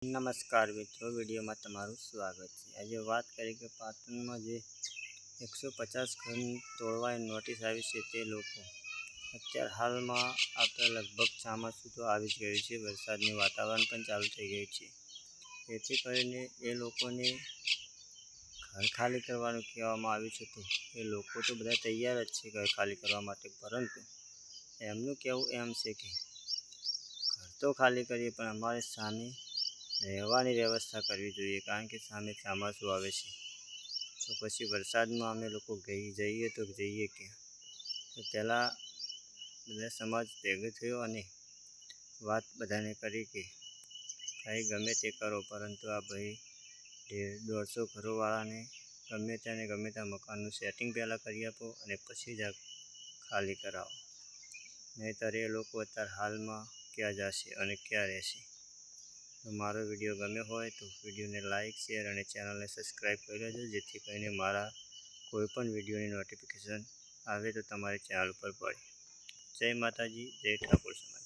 નમસ્કાર મિત્રો, વિડીયોમાં તમારું સ્વાગત છે। આજે વાત કરીએ કે પાટણમાં જે 150 ઘર તોડવાની નોટિસ આવી છે તે લોકો અત્યારે હાલમાં આપણે લગભગ ચોમાસું તો આવી જ ગયું છે, વરસાદનું વાતાવરણ પણ ચાલુ થઈ ગયું છે। જેથી કરીને એ લોકોને ઘર ખાલી કરવાનું કહેવામાં આવ્યું છે, તો એ લોકો તો બધા તૈયાર જ છે ઘર ખાલી કરવા માટે, પરંતુ એમનું કહેવું એમ છે કે ઘર તો ખાલી કરીએ પણ અમારે સામે રહેવાની વ્યવસ્થા કરવી જોઈએ, કારણ કે સામે ચોમાસું આવે છે તો પછી વરસાદમાં અમે લોકો જઈએ તો જઈએ ક્યાં। તો પહેલાં બધા સમાજ ભેગો થયો અને વાત બધાને કરી કે ભાઈ ગમે તે કરો, પરંતુ આ ભાઈ 150 ઘરોવાળાને ગમે ત્યાં મકાનનું સેટિંગ પહેલાં કરી આપો અને પછી જ આ ખાલી કરાવો, નહીંતર એ લોકો અત્યારે હાલમાં ક્યાં જશે અને ક્યાં રહેશે। તો મારો વિડીયો ગમ્યો હોય તો વિડીયોને લાઇક, શેર અને ચેનલને સબસ્ક્રાઈબ કરી લેજો, જેથી કરીને મારા કોઈપણ વિડીયોની નોટિફિકેશન આવે તો તમારી ચેનલ ઉપર પડે। જય માતાજી, જય ઠાકોર સમાજ।